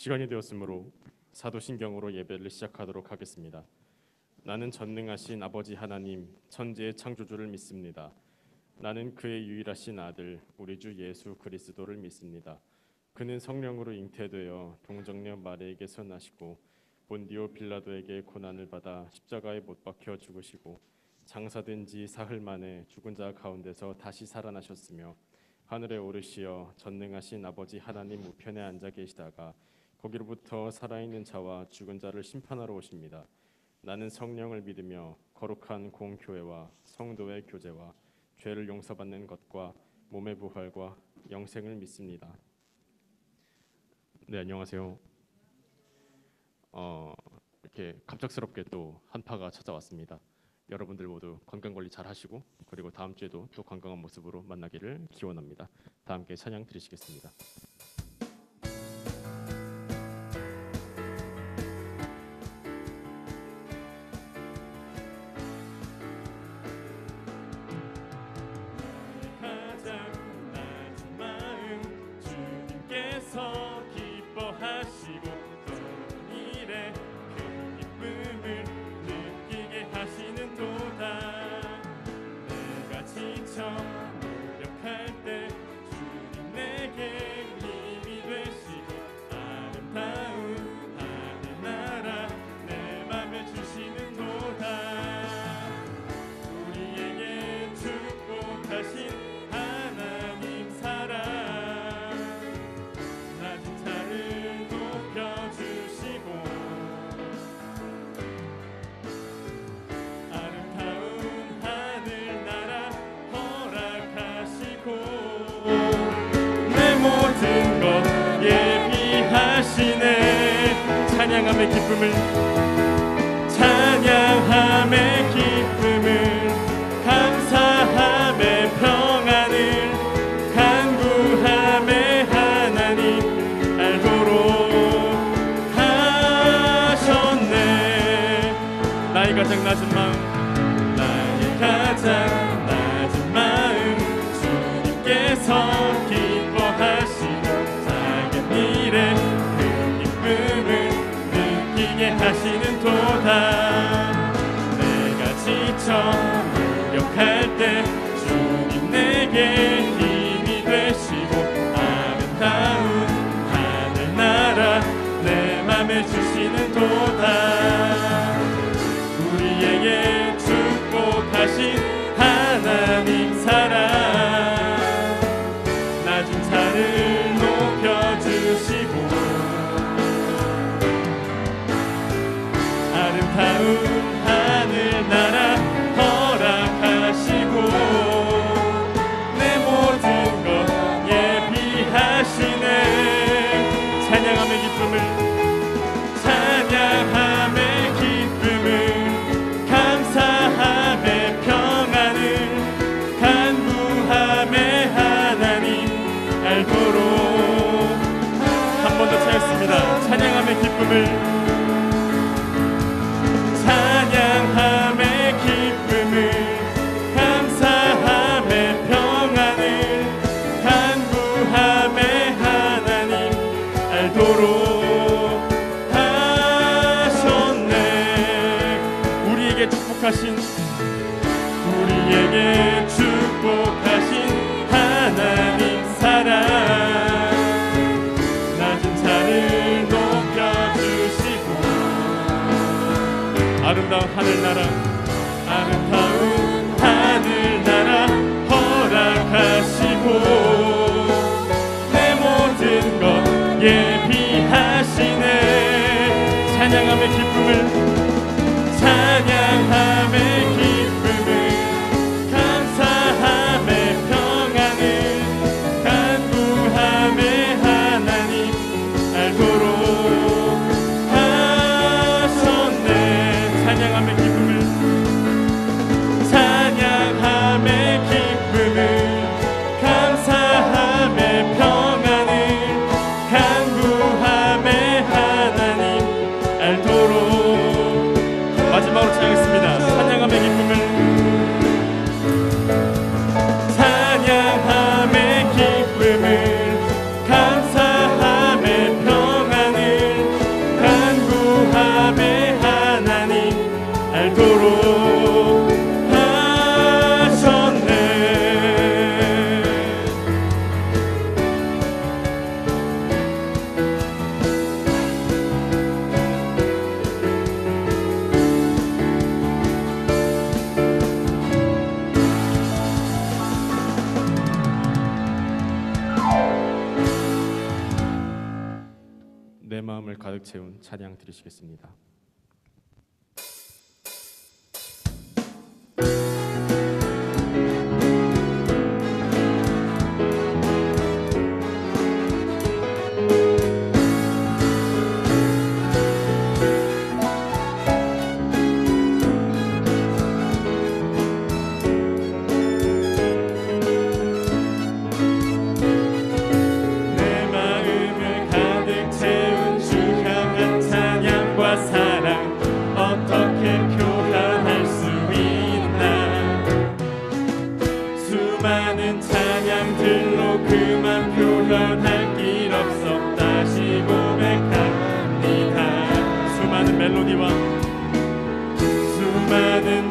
시간이 되었으므로 사도신경으로 예배를 시작하도록 하겠습니다. 나는 전능하신 아버지 하나님 천지의 창조주를 믿습니다. 나는 그의 유일하신 아들 우리 주 예수 그리스도를 믿습니다. 그는 성령으로 잉태되어 동정녀 마리에게서 나시고 본디오 빌라도에게 고난을 받아 십자가에 못 박혀 죽으시고 장사된 지 사흘 만에 죽은 자 가운데서 다시 살아나셨으며 하늘에 오르시어 전능하신 아버지 하나님 우편에 앉아 계시다가 거기로부터 살아있는 자와 죽은 자를 심판하러 오십니다. 나는 성령을 믿으며 거룩한 공교회와 성도의 교제와 죄를 용서받는 것과 몸의 부활과 영생을 믿습니다. 네, 안녕하세요. 이렇게 갑작스럽게 또 한파가 찾아왔습니다. 여러분들 모두 건강 관리 잘 하시고 그리고 다음 주에도 또 건강한 모습으로 만나기를 기원합니다. 다 함께 찬양 드리시겠습니다. 찬양함의 기쁨을 감사함의 평안을 간구함의 하나님 알도록 하셨네. 나의 가장 낮은 마음 주님께서 기뻐하시는 작은 일에 하시는 도다. 내가 지쳐 무력할 때 주님 내게 힘이 되시고 아름다운 하늘나라 내 맘에 주시는 도다. 우리에게 축복하신 하나님 사랑 낮은 자를 높여주시고 아름다운 하늘나라 허락하시고 내 모든 것 예비하시네. 찬양함의 기쁨을 감사함의 평안을 간구함의 하나님 알도록 한 번 더 찬양했습니다. 찬양함의 기쁨을 감사함의 평안을 간구함의 하나님 알도록 하셨네. 우리에게 축복하신 하나님 사랑 낮은 자를 높여주시고 아름다운 하늘나라 허락하시고 내 모든 것 예비하시네. 찬양함의 기쁨을 감사함의 평안을 간구함의 하나님 알도록 하셨네. 찬양함의 기쁨을 감사함의 평안을 간구함의 하나님 알도록 채운 찬양 드리시겠습니다. 수많은 찬양들로 그만 표현할 길 없어 다시 고백합니다. 수많은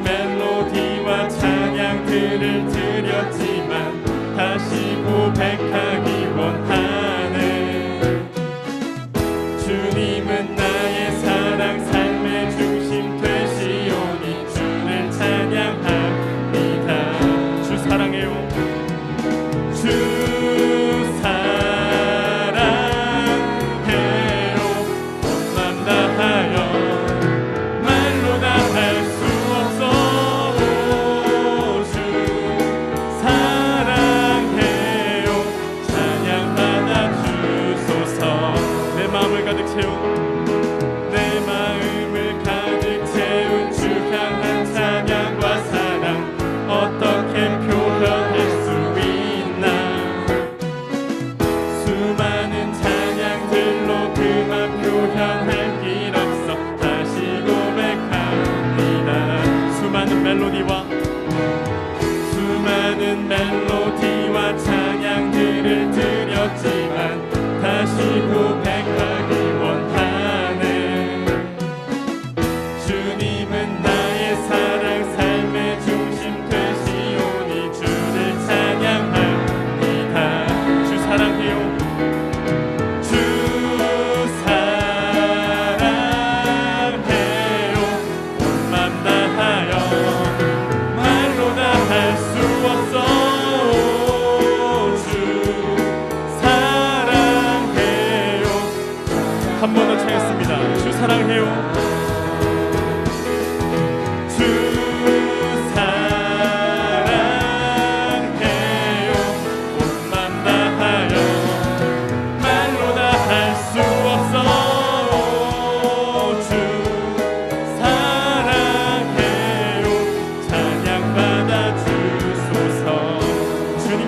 멜로디와 찬양들을 드렸지만 다시 고백하기 원하네. 주님은 나의 사랑 삶의 중심 되시오니 주를 찬양합니다. 주 사랑해요. 주 사랑해요. 온 맘 다하여 말로 다 할 수 없어. 주 사랑해요. 찬양받아 주소서. 내 마음을 가득 채운 주 향한 찬양과 사랑 어떻게 표현할 수 있나. 수많은 찬양들로 그만 표현할 길 없어 다시 고백합니다. 수많은 멜로디와 찬양들을 드렸지만 다시 고백하기 원하네. 주님은 나의 사랑 삶의 중심 되시오니 주를 찬양합니다. 주 사랑해요. 주 사랑해요. 온 맘 다하여 말로 다 할 수 없어. 주 사랑해요. 한 번 더唱겠습니다. 주 사랑해요. 주 사랑해요. 온 맘 다하여 말로 다 할 수 없어. 주 사랑해요. 찬양받아 주소서. 주님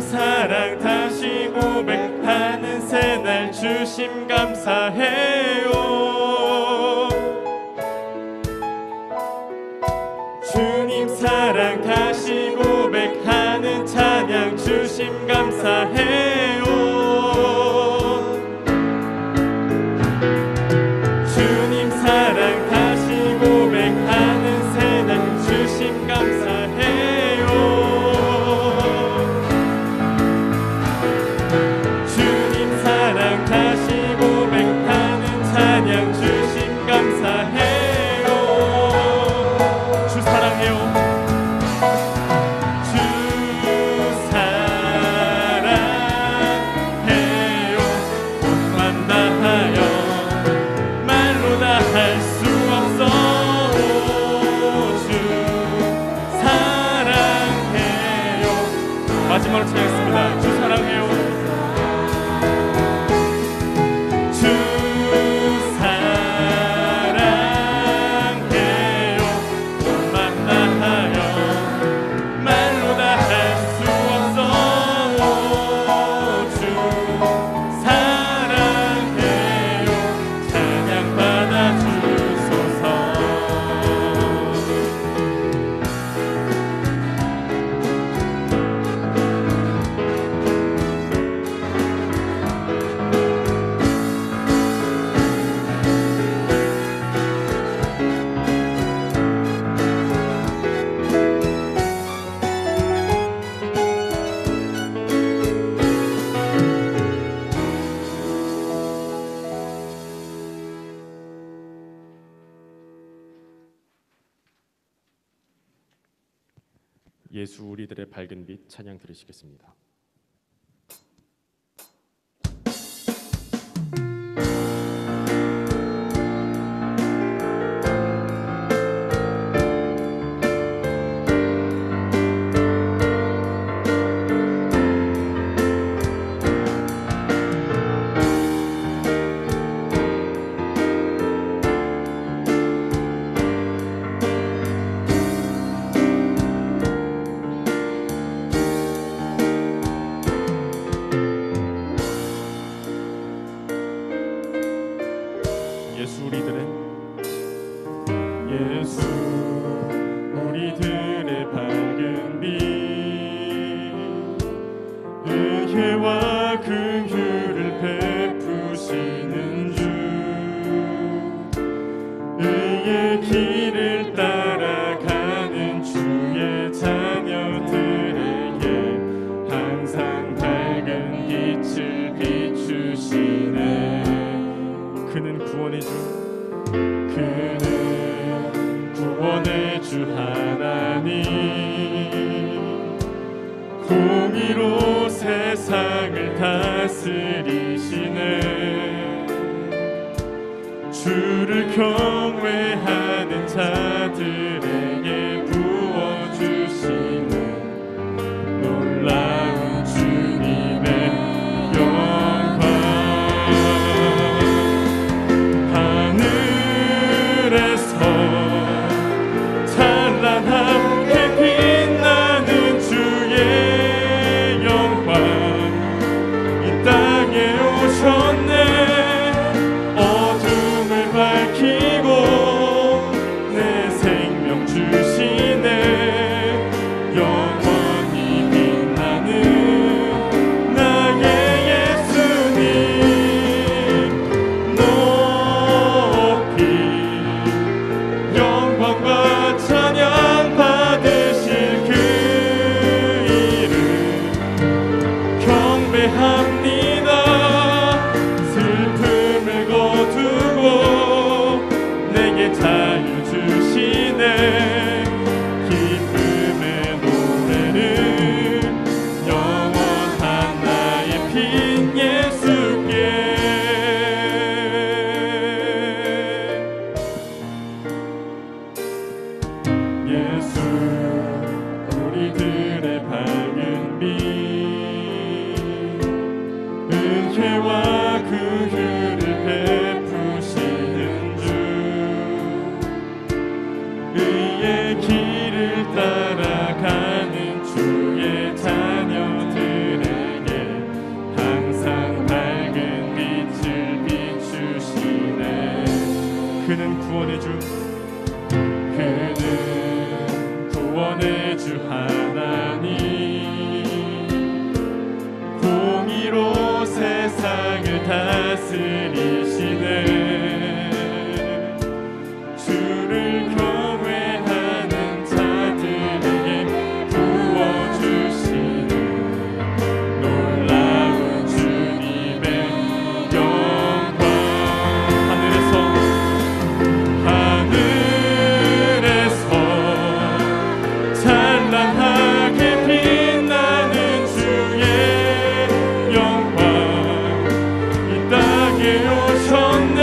사랑 다시 고백하는 새날 주심 감사해요. 주님 사랑 다시 고백하는 찬양 주심 감사해요. 주님 사랑 다시 고백하는 새날 주심 감사해요. 주님 사랑 다시 고백하는 찬양 주심 감사해요. 주 사랑해요. 주 사랑해요. 온 맘 다하여 말로 다 할 수 없어. 주 사랑해요. 마지막으로 찬양했습니다. 주 사랑해요. 주 사랑해요. 온 맘 다하여 말로 다 할 수 없어. 주 사랑해요. 찬양받아 주소서. 예수 우리들의 밝은 빛 찬양 들으시겠습니다. 예수 우리들의 밝은 빛, 은혜와 긍휼을 베푸시는 주, 의의 길을 따라가는 주의 자녀들에게 항상 밝은 빛을 비추시네. 그는 구원의 주, 그는 구원의 주 하나님, 공의로 세상을 다스리시네. 주를 경외하는 자들에게 부어주시는 놀라운 주님의 영광. 하늘에서 찬란하게 빛나는 주의 영광, 이 땅에 오셨네. 어둠을 밝히고 내 생명 주시네. 영원히 빛나는 나의 예수님, 높이 영광과 찬양 받으실 그 이름 경배합니다. 슬픔을 거두고 내게 자유 주시네. 기쁨의 노래를 영원한 나의 빈 예수께. 예수 우리들의 밝은 빛, 은혜와 긍휼을 베푸시는 주, 의의 길을 따라가는 주의 자녀들에게 항상 밝은 빛을 비추시네. 그는 구원의 주, 그는 구원의 주 하나님, 공의로 세상을 다스리시네. 주를 경외하는 자들에게 부어주시는 놀라운 주님의 영광. 하늘에서 찬란하게 빛나는 주의 영광, 이 땅에 오셨네.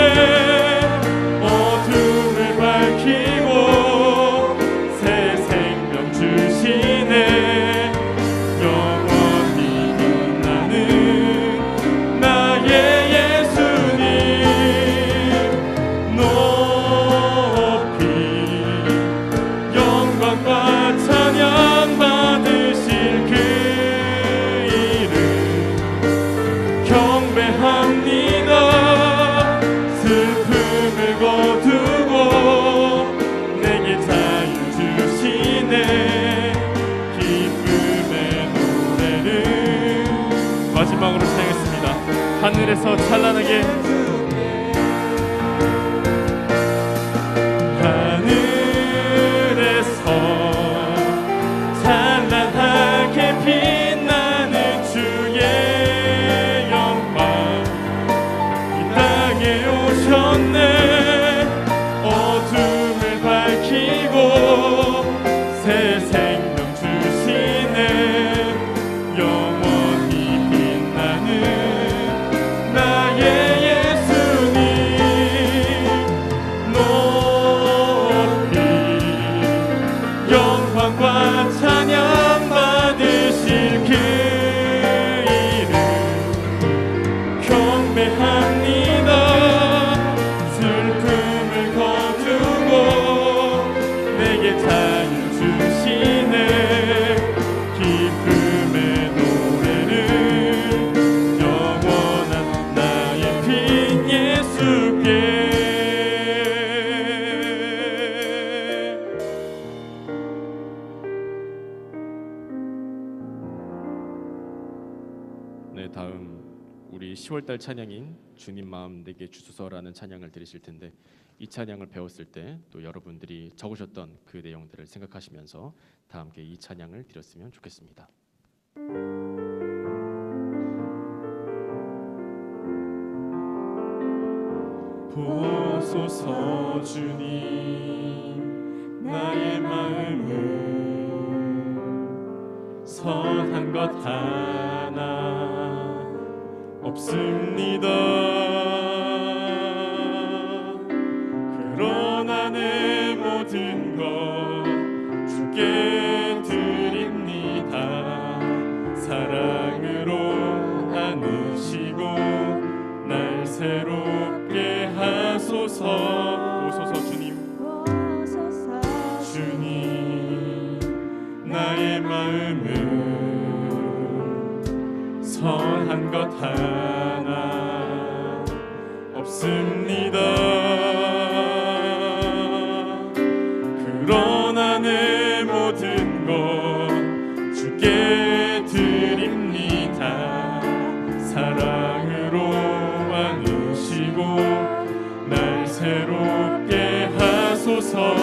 어둠을 밝히고 새 생명 주시네. 영원히 빛나는 나의 예수님, 높이 영광과 찬양 받으실 그 이름 경배합니다. 슬픔을 거두고 내게 자유 주시네. 기쁨의 노래를 마지막으로 찬양했습니다. 하늘에서 찬란하게, 하늘에서 찬란하게 빛나는 주의 영광, 이 땅에 오셨네. 어둠을 밝히고 새 생명 주시네. 영원히 빛나는 나의 예수님, 높이 영광과 찬양 받으실 그 이름 경배합니다. 10월달 찬양인 주님 마음 내게 주소서라는 찬양을 들으실 텐데 이 찬양을 배웠을 때 또 여러분들이 적으셨던 그 내용들을 생각하시면서 다 함께 이 찬양을 드렸으면 좋겠습니다. 보소서 주님 나의 마음은 선한 것 하나 없습니다. 그러나 내 모든 것 주께 드립니다. 사랑으로 안으시고 날 새롭게 하소서. 보소서 주님 주님 나의 마음은 선한 것 하나 없습니다. 그러나 내 모든 것 주께 드립니다. 사랑으로 안으시고 날 새롭게 하소서.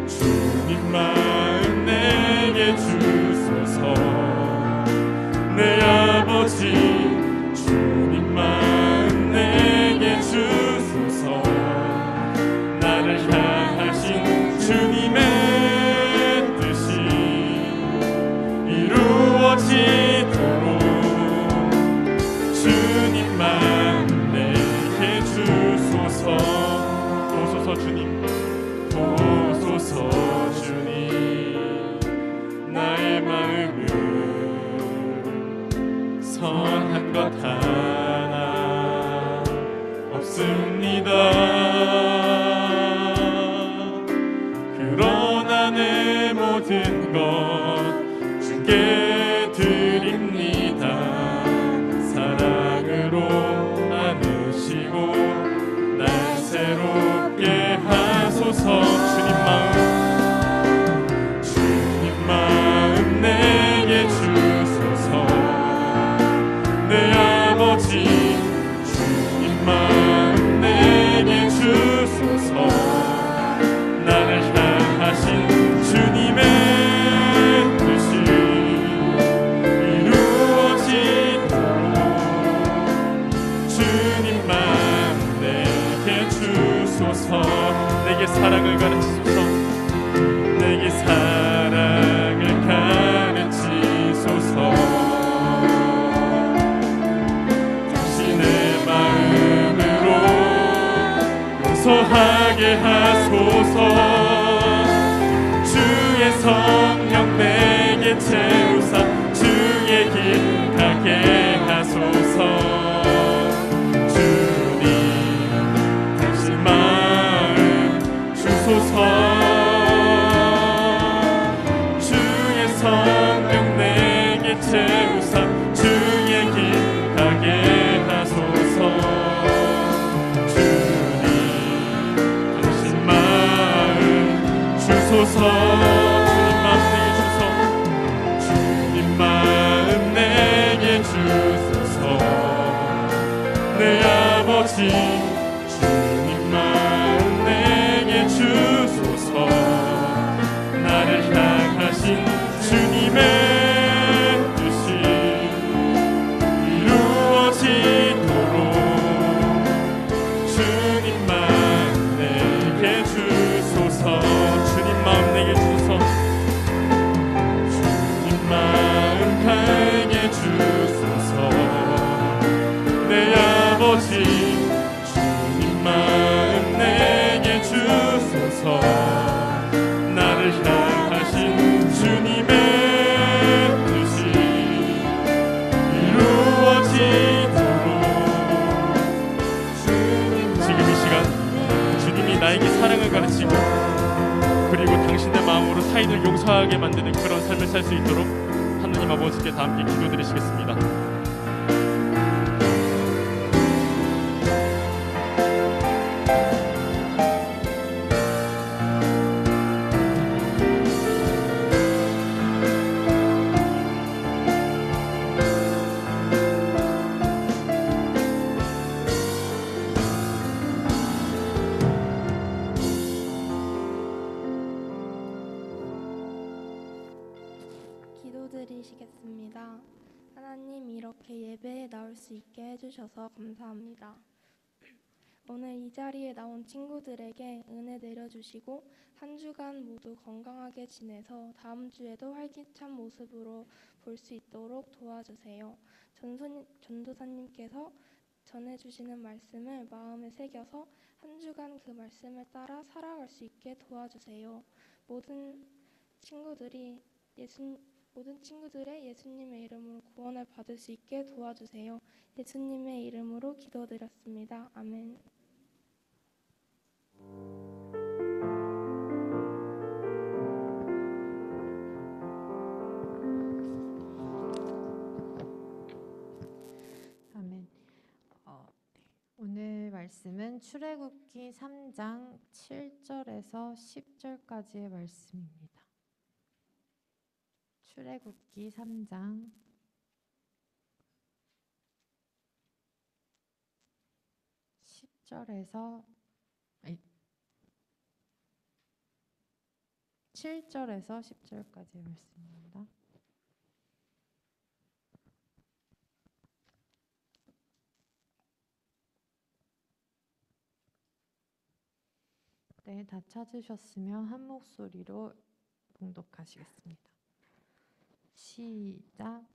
주님 마음 내게 주소서. 내 아버지 주님 마음 내게 주소서. 나를 향하신 주님의 뜻이 이루어지도록 주님만 내게 주소서. 보소서 주님 보소서 주님 나의 마음은 선한 것 하나 없습니다. 그러나 내 모든 것 주께 드립니다. 사랑으로 안으시고 날 새롭게 하소서. 주님 마음 내게 주소서. 내 아버지 주님 마음 내게 주소서. 나를 향하신 주님의 뜻이 이루어지도록 주님만 내게 주소서. 내게 사랑을 가르치소서. 내게 사랑을 가르치소서. 당신의 마음으로 용서하게 하소서. 주의 성령 내게 채우사 주의 길 가게 하소서. 주님 당신 마음 주소서. 주의 성령 내게 채우사 주의 길 가게 하소서. 주님 당신 마음 주소서. 주님 마음 내게 주소서. 내 아버지 주님 마음 내게 주소서. 나를 향하신 주님의 뜻이 이루어지도록 주님만 내게 주소서. 주님 마음 내게 주소서. 주님 마음 가게 주소서. 내 아버지 주님 마음 내게 주소서. 나를 향하신 주님의 뜻이 이루어지도록 지금 이 시간 주님이 나에게 사랑을 가르치고 그리고 당신의 마음으로 타인을 용서하게 만드는 그런 삶을 살 수 있도록 하느님 아버지께 다 함께 기도드리시겠습니다. 하나님, 이렇게 예배에 나올 수 있게 해주셔서 감사합니다. 오늘 이 자리에 나온 친구들에게 은혜 내려주시고 한 주간 모두 건강하게 지내서 다음 주에도 활기찬 모습으로 볼 수 있도록 도와주세요. 전도사님께서 전해주시는 말씀을 마음에 새겨서 한 주간 그 말씀을 따라 살아갈 수 있게 도와주세요. 모든 친구들의 예수님의 이름으로 구원을 받을 수 있게 도와주세요. 예수님의 이름으로 기도드렸습니다. 아멘. 아멘. 오늘 말씀은 출애굽기 3장 7절에서 10절까지의 말씀입니다. 출애굽기 3장 10절에서 7절에서 10절까지의 말씀입니다. 네, 다 찾으셨으면 한 목소리로 봉독하시겠습니다. 시작.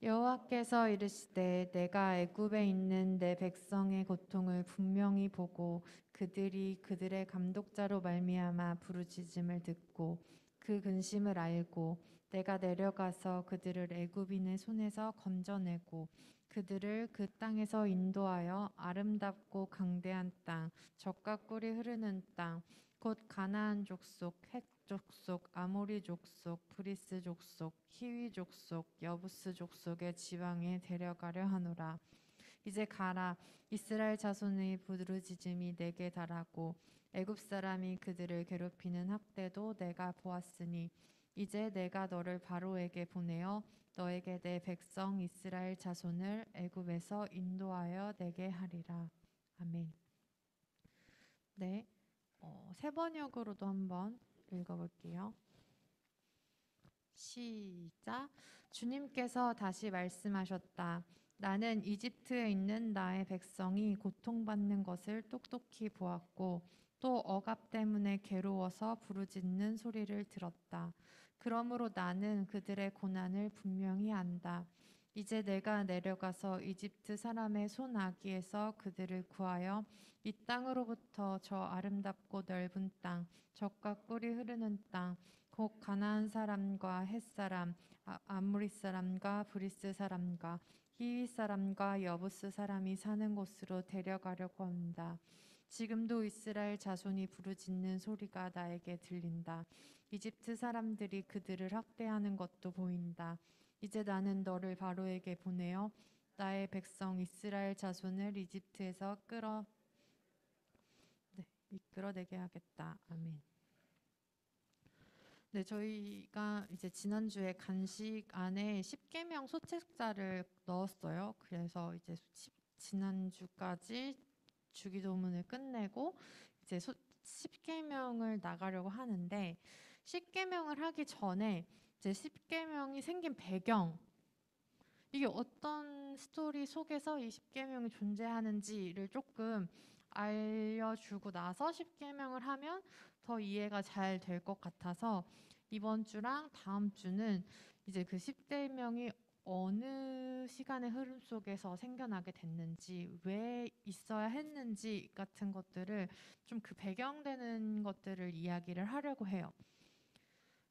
여호와께서 이르시되 내가 애굽에 있는 내 백성의 고통을 분명히 보고 그들이 그들의 감독자로 말미암아 부르짖음을 듣고 그 근심을 알고 내가 내려가서 그들을 애굽인의 손에서 건져내고 그들을 그 땅에서 인도하여 아름답고 강대한 땅, 젖과 꿀이 흐르는 땅, 곧 가나안 족속, 헷 족속, 아모리 족속, 브리스 족속, 히위 족속, 여부스 족속의 지방에 데려가려 하노라. 이제 가라. 이스라엘 자손의 부르짖음이 내게 달하고 애굽 사람이 그들을 괴롭히는 학대도 내가 보았으니 이제 내가 너를 바로에게 보내어 너에게 내 백성 이스라엘 자손을 애굽에서 인도하여 내게 하리라. 아멘. 네, 새 번역으로도 한번 읽어볼게요. 시작. 주님께서 다시 말씀하셨다. 나는 이집트에 있는 나의 백성이 고통받는 것을 똑똑히 보았고 또 억압 때문에 괴로워서 부르짖는 소리를 들었다. 그러므로 나는 그들의 고난을 분명히 안다. 이제 내가 내려가서 이집트 사람의 손아귀에서 그들을 구하여 이 땅으로부터 저 아름답고 넓은 땅, 젖과 꿀이 흐르는 땅, 곧 가나안 사람과 헷 사람, 아모리 사람과 브리스 사람과 히위 사람과 여부스 사람이 사는 곳으로 데려가려고 한다. 지금도 이스라엘 자손이 부르짖는 소리가 나에게 들린다. 이집트 사람들이 그들을 학대하는 것도 보인다. 이제 나는 너를 바로에게 보내어 나의 백성 이스라엘 자손을 이집트에서 이끌어내게 하겠다. 아멘. 네, 저희가 이제 지난주에 간식 안에 십계명 소책자를 넣었어요. 그래서 이제 지난주까지 주기도문을 끝내고 이제 십계명을 나가려고 하는데 십계명을 하기 전에 이제 십계명이 생긴 배경, 이게 어떤 스토리 속에서 이 십계명이 존재하는지를 조금 알려주고 나서 십계명을 하면 더 이해가 잘 될 것 같아서 이번 주랑 다음 주는 이제 그 십계명이 어느 시간의 흐름 속에서 생겨나게 됐는지, 왜 있어야 했는지 같은 것들을 좀 그 배경되는 것들을 이야기를 하려고 해요.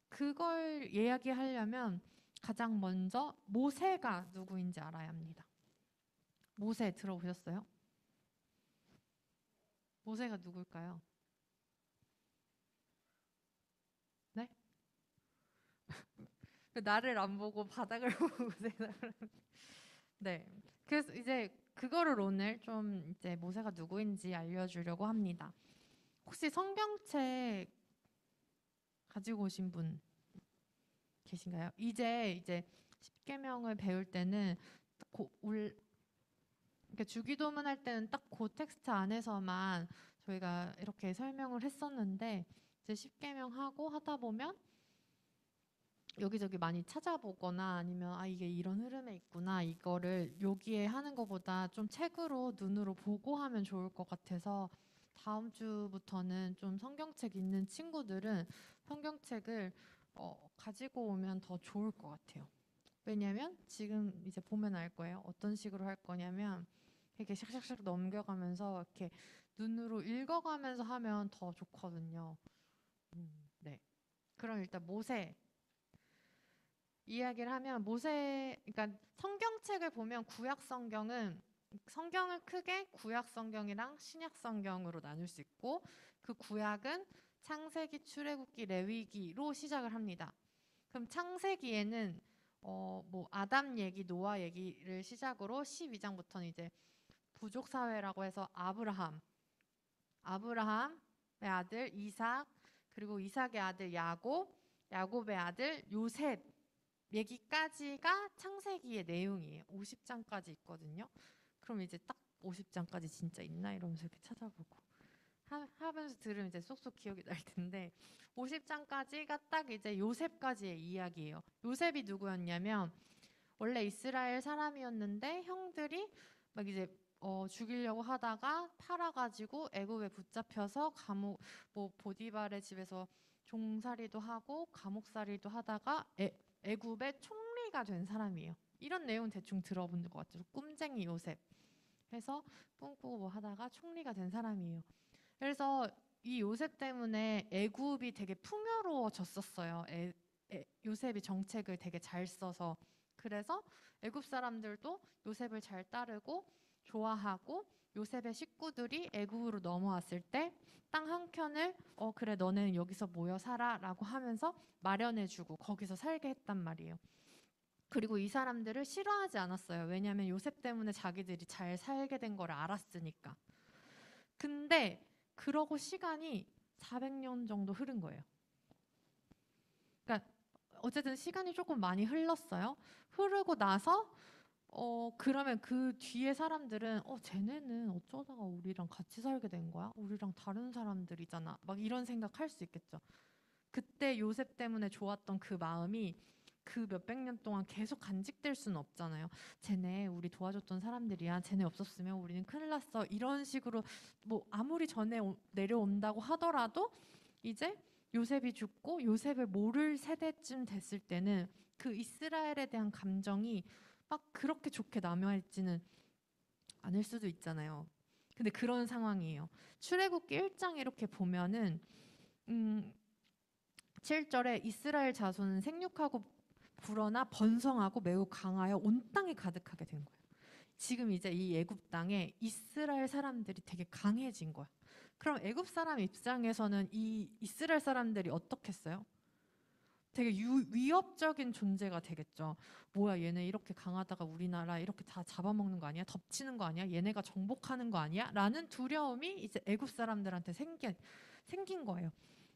그걸 이야기하려면 가장 먼저 모세가 누구인지 알아야 합니다. 모세 들어보셨어요? 모세가 누굴까요? 네? 나를 안 보고 바닥을 보고 모세가 네. 그래서 이제 그거를 오늘 좀 이제 모세가 누구인지 알려주려고 합니다. 혹시 성경책 가지고 오신 분 계신가요? 이제 십계명을 배울 때는 그러니까 주기도문 할 때는 딱 그 텍스트 안에서만 저희가 이렇게 설명을 했었는데 이제 십계명 하고 하다 보면 여기저기 많이 찾아보거나 아니면 아 이게 이런 흐름에 있구나 이거를 여기에 하는 것보다 좀 책으로 눈으로 보고 하면 좋을 것 같아서 다음 주부터는 좀 성경책 있는 친구들은 성경책을 가지고 오면 더 좋을 것 같아요. 왜냐면 지금 이제 보면 알 거예요. 어떤 식으로 할 거냐면 이렇게 샥샥샥 넘겨가면서 이렇게 눈으로 읽어가면서 하면 더 좋거든요. 네. 그럼 일단 모세 이야기를 하면 그러니까 성경책을 보면 구약 성경은 성경을 크게 구약 성경이랑 신약 성경으로 나눌 수 있고 그 구약은 창세기, 출애굽기, 레위기로 시작을 합니다. 그럼 창세기에는 뭐 아담 얘기, 노아 얘기를 시작으로 12장부터는 이제 부족 사회라고 해서 아브라함의 아들 이삭, 그리고 이삭의 아들 야곱, 야곱의 아들 요셉 얘기까지가 창세기의 내용이에요. 50장까지 있거든요. 그럼 이제 딱 50장까지 진짜 있나 이러면서 이렇게 찾아보고 하면서 들으면 이제 쏙쏙 기억이 날 텐데 50장까지가 딱 이제 요셉까지의 이야기예요. 요셉이 누구였냐면 원래 이스라엘 사람이었는데 형들이 막 이제 죽이려고 하다가 팔아가지고 애굽에 붙잡혀서 감옥 뭐 보디발의 집에서 종살이도 하고 감옥살이도 하다가 애굽의 총리가 된 사람이에요. 이런 내용 대충 들어본 것 같죠. 꿈쟁이 요셉 해서 꿈꾸고 뭐 하다가 총리가 된 사람이에요. 그래서 이 요셉 때문에 애굽이 되게 풍요로워졌었어요. 요셉이 정책을 되게 잘 써서. 그래서 애굽 사람들도 요셉을 잘 따르고 좋아하고 요셉의 식구들이 애굽으로 넘어왔을 때 땅 한 켠을 그래 너네는 여기서 모여 살아라고 하면서 마련해주고 거기서 살게 했단 말이에요. 그리고 이 사람들을 싫어하지 않았어요. 왜냐하면 요셉 때문에 자기들이 잘 살게 된 걸 알았으니까. 근데 그러고 시간이 400년 정도 흐른 거예요. 그러니까 어쨌든 시간이 조금 많이 흘렀어요. 흐르고 나서 그러면 그 뒤에 사람들은 쟤네는 어쩌다가 우리랑 같이 살게 된 거야? 우리랑 다른 사람들이잖아. 막 이런 생각할 수 있겠죠. 그때 요셉 때문에 좋았던 그 마음이 그 몇백 년 동안 계속 간직될 수는 없잖아요. 쟤네 우리 도와줬던 사람들이야. 쟤네 없었으면 우리는 큰일 났어. 이런 식으로 뭐 아무리 전에 내려온다고 하더라도 이제 요셉이 죽고 요셉을 모를 세대쯤 됐을 때는 그 이스라엘에 대한 감정이 막 그렇게 좋게 남아있지는 않을 수도 있잖아요. 근데 그런 상황이에요. 출애굽기 1장 이렇게 보면은 7절에 이스라엘 자손은 생육하고 불어나 번성하고 매우 강하여 온 땅에 가득하게 된 거예요. 지금 이제 이 애굽 땅에 이스라엘 사람들이 되게 강해진 거야. 그럼 애굽 사람 입장에서는 이 이스라엘 사람들이 어떻겠어요? 되게 위협적인 존재가 되겠죠. 뭐야 얘네 이렇게 강하다가 우리나라 이렇게 다 잡아먹는 거 아니야? 덮치는 거 아니야? 얘네가 정복하는 거 아니야? 라는 두려움이 이제 애굽 사람들한테 생긴 거예요.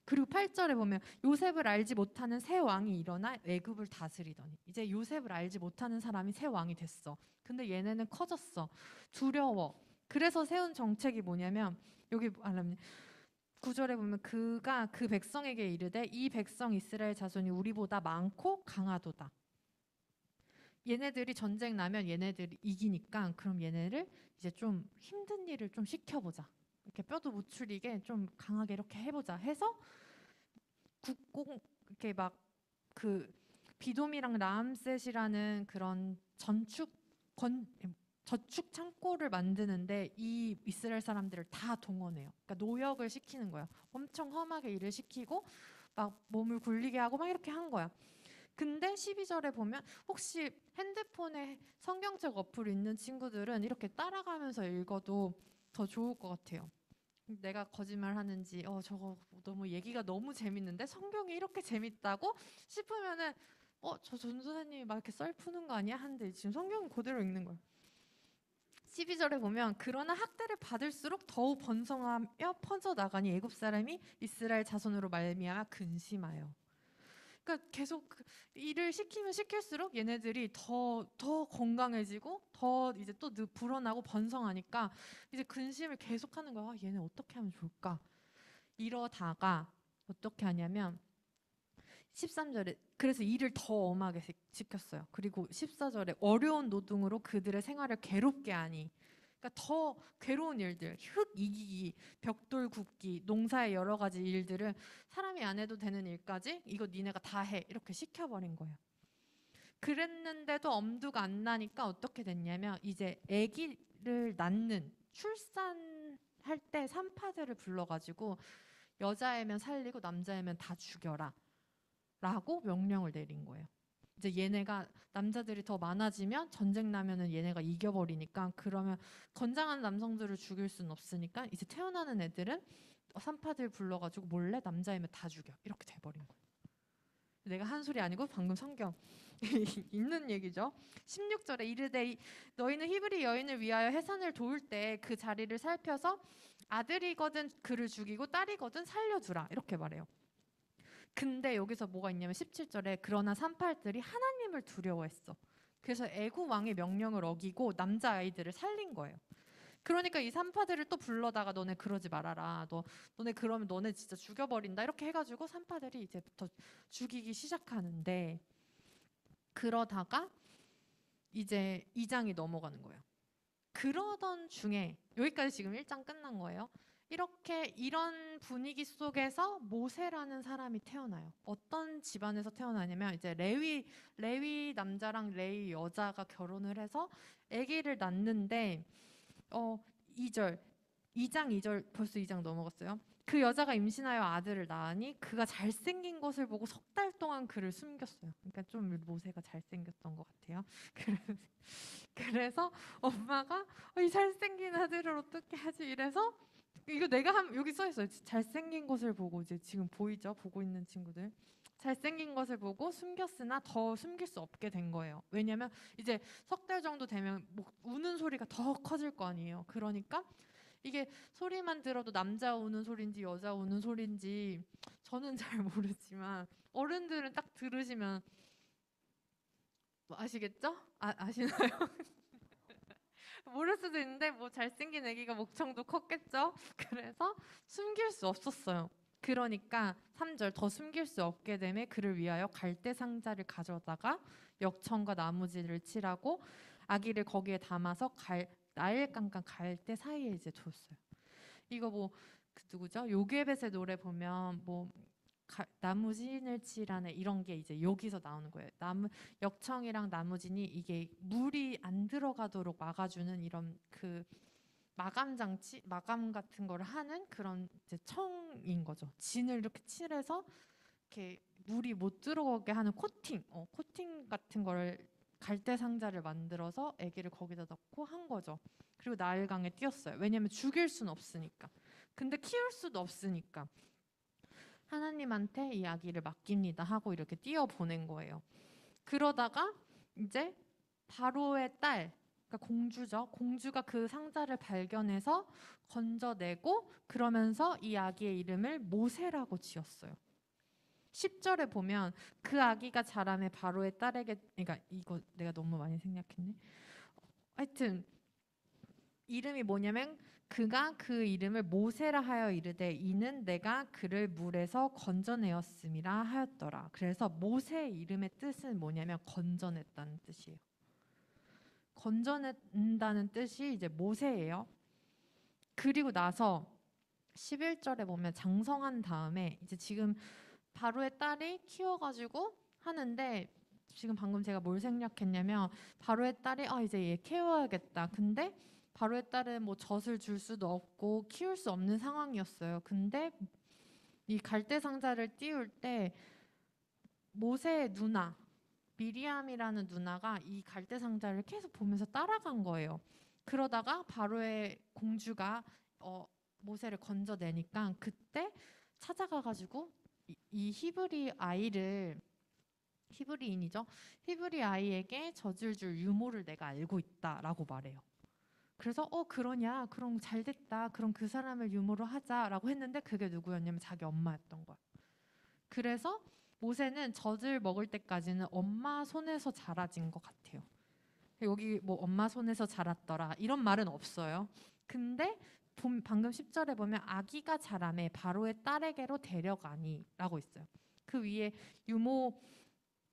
그리고 8절에 보면 요셉을 알지 못하는 새 왕이 일어나 애굽을 다스리더니 이제 요셉을 알지 못하는 사람이 새 왕이 됐어. 근데 얘네는 커졌어. 두려워. 그래서 세운 정책이 뭐냐면 여기 말하면 9절에 보면 그가 그 백성에게 이르되 이 백성 이스라엘 자손이 우리보다 많고 강하도다. 얘네들이 전쟁 나면 얘네들이 이기니까 그럼 얘네를 이제 좀 힘든 일을 좀 시켜보자. 이렇게 뼈도 못 추리게 좀 강하게 이렇게 해보자 해서 국공 이렇게 막 그 비돔이랑 라암셋이라는 그런 저축 창고를 만드는데 이 이스라엘 사람들을 다 동원해요. 그러니까 노역을 시키는 거예요. 엄청 험하게 일을 시키고 막 몸을 굴리게 하고 막 이렇게 한 거야. 근데 12절에 보면 혹시 핸드폰에 성경책 어플 있는 친구들은 이렇게 따라가면서 읽어도 더 좋을 것 같아요. 내가 거짓말 하는지 저거 너무 얘기가 너무 재밌는데 성경이 이렇게 재밌다고 싶으면은 저 전도사님이 막 이렇게 썰 푸는 거 아니야? 하는데 지금 성경은 그대로 읽는 거예요. 12절에 보면 그러나 학대를 받을수록 더욱 번성하며 퍼져나가니 애굽 사람이 이스라엘 자손으로 말미암아 근심하여. 그러니까 계속 일을 시키면 시킬수록 얘네들이 더 건강해지고 더 이제 또 불어나고 번성하니까 이제 근심을 계속하는 거야. 얘네 어떻게 하면 좋을까? 이러다가 어떻게 하냐면 13절에 그래서 일을 더 엄하게 시켰어요. 그리고 14절에 어려운 노동으로 그들의 생활을 괴롭게 하니, 그러니까 더 괴로운 일들, 흙 이기기, 벽돌 굽기, 농사의 여러 가지 일들을 사람이 안 해도 되는 일까지 이거 니네가 다 해, 이렇게 시켜버린 거예요. 그랬는데도 엄두가 안 나니까 어떻게 됐냐면 이제 아기를 낳는 출산할 때 산파들을 불러가지고 여자애면 살리고 남자애면 다 죽여라 라고 명령을 내린 거예요. 이제 얘네가 남자들이 더 많아지면 전쟁 나면은 얘네가 이겨버리니까, 그러면 건장한 남성들을 죽일 수는 없으니까 이제 태어나는 애들은 산파들 불러가지고 몰래 남자애면 다 죽여, 이렇게 돼버린 거예요. 내가 한 소리 아니고 방금 성경 있는 얘기죠. 16절에 이르되 너희는 히브리 여인을 위하여 해산을 도울 때 그 자리를 살펴서 아들이거든 그를 죽이고 딸이거든 살려주라, 이렇게 말해요. 근데 여기서 뭐가 있냐면 17절에 그러나 산팔들이 하나님을 두려워했어. 그래서 애굽 왕의 명령을 어기고 남자아이들을 살린 거예요. 그러니까 이 산파들을 또 불러다가 너네 그러지 말아라, 너네 그러면 너네 진짜 죽여버린다, 이렇게 해가지고 산파들이 이제부터 죽이기 시작하는데, 그러다가 이제 2장이 넘어가는 거예요. 그러던 중에 여기까지 지금 1장 끝난 거예요. 이런 분위기 속에서 모세라는 사람이 태어나요. 어떤 집안에서 태어나냐면 이제 레위 남자랑 레위 여자가 결혼을 해서 아기를 낳는데 2장 2절 벌써 2장 넘어갔어요. 그 여자가 임신하여 아들을 낳으니 그가 잘생긴 것을 보고 석 달 동안 그를 숨겼어요. 그러니까 좀 모세가 잘생겼던 것 같아요. 그래서 엄마가 이 잘생긴 아들을 어떻게 하지 이래서, 이거 내가 여기 써 있어요. 잘생긴 것을 보고, 이제 지금 보이죠? 보고 있는 친구들. 잘생긴 것을 보고 숨겼으나 더 숨길 수 없게 된 거예요. 왜냐면 이제 석 달 정도 되면 우는 소리가 더 커질 거 아니에요. 그러니까 이게 소리만 들어도 남자 우는 소리인지 여자 우는 소리인지 저는 잘 모르지만 어른들은 딱 들으시면 아시겠죠? 아시나요? 모를 수도 있는데 뭐 잘생긴 애기가 목청도 컸겠죠? 그래서 숨길 수 없었어요. 그러니까 3절 더 숨길 수 없게 되매 그를 위하여 갈대 상자를 가져다가 역청과 나무지를 칠하고 아기를 거기에 담아서 나일 깡깡 갈대 사이에 이제 뒀어요. 이거 그 누구죠? 요게벳의 노래 보면 나무진을 칠하네 이런 게 이제 여기서 나오는 거예요. 역청이랑 나무진이 이게 물이 안 들어가도록 막아주는 이런 그 마감 장치, 마감 같은 걸 하는 그런 이제 청인 거죠. 진을 이렇게 칠해서 이렇게 물이 못 들어가게 하는 코팅 같은 거를 갈대 상자를 만들어서 아기를 거기다 넣고 한 거죠. 그리고 나일강에 띄었어요. 왜냐면 죽일 수는 없으니까. 근데 키울 수도 없으니까 하나님한테 이 아기를 맡깁니다 하고 이렇게 띄어 보낸 거예요. 그러다가 이제 바로의 딸, 그러니까 공주죠. 공주가 그 상자를 발견해서 건져내고 그러면서 이 아기의 이름을 모세라고 지었어요. 10절에 보면 그 아기가 자라매 바로의 딸에게, 그러니까 이거 내가 너무 많이 생략했네. 하여튼 이름이 뭐냐면 그가 그 이름을 모세라 하여 이르되 이는 내가 그를 물에서 건져내었음이라 하였더라. 그래서 모세의 이름의 뜻은 뭐냐면 건져냈다는 뜻이에요. 건져낸다는 뜻이 이제 모세예요. 그리고 나서 11절에 보면 장성한 다음에 이제 지금 바로의 딸이 키워가지고 하는데, 지금 방금 제가 뭘 생략했냐면 바로의 딸이 이제 얘 키워야겠다. 근데 바로의 딸은 뭐 젖을 줄 수도 없고 키울 수 없는 상황이었어요. 근데 이 갈대 상자를 띄울 때 모세의 누나 미리암이라는 누나가 이 갈대 상자를 계속 보면서 따라간 거예요. 그러다가 바로의 공주가 모세를 건져내니까 그때 찾아가가지고 이 히브리인이죠. 히브리 아이에게 젖을 줄 유모를 내가 알고 있다라고 말해요. 그래서 그러냐? 그럼 잘 됐다. 그럼 그 사람을 유모로 하자라고 했는데 그게 누구였냐면 자기 엄마였던 거야. 그래서 모세는 젖을 먹을 때까지는 엄마 손에서 자라진 것 같아요. 여기 뭐 엄마 손에서 자랐더라 이런 말은 없어요. 근데 방금 10절에 보면 아기가 자라매 바로의 딸에게로 데려가니 라고 있어요. 그 위에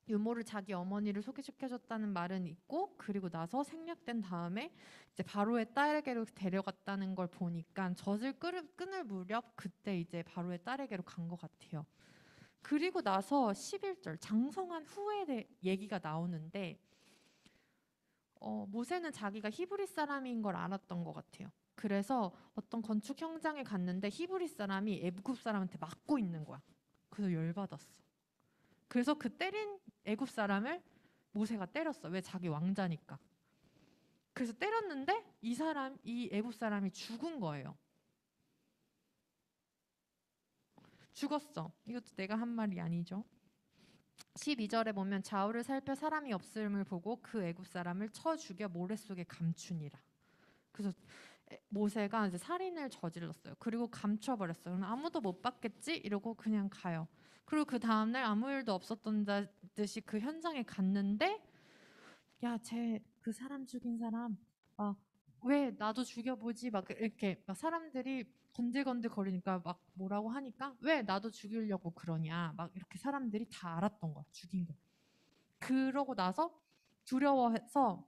유모를 자기 어머니를 소개시켜줬다는 말은 있고, 그리고 나서 생략된 다음에 이제 바로의 딸에게로 데려갔다는 걸 보니까 젖을 끊을 무렵 그때 이제 바로의 딸에게로 간 것 같아요. 그리고 나서 11절 장성한 후에 얘기가 나오는데 모세는 자기가 히브리 사람인 걸 알았던 것 같아요. 그래서 어떤 건축 현장에 갔는데 히브리 사람이 애굽 사람한테 맞고 있는 거야. 그래서 열받았어. 그래서 그 때린 애굽 사람을 모세가 때렸어. 왜? 자기 왕자니까. 그래서 때렸는데 이 애굽 사람이 죽은 거예요. 죽었어. 이것도 내가 한 말이 아니죠. 12절에 보면 좌우를 살펴 사람이 없음을 보고 그 애굽 사람을 쳐 죽여 모래 속에 감추니라. 그래서 모세가 이제 살인을 저질렀어요. 그리고 감춰버렸어요. 그럼 아무도 못 봤겠지? 이러고 그냥 가요. 그리고 그 다음날 아무 일도 없었던 듯이 그 현장에 갔는데 야, 쟤 그 사람 죽인 사람 막 왜 나도 죽여보지? 막 이렇게 막 사람들이 건들건들 거리니까 막 뭐라고 하니까 왜 나도 죽이려고 그러냐? 막 이렇게 사람들이 다 알았던 거야. 죽인 거. 그러고 나서 두려워해서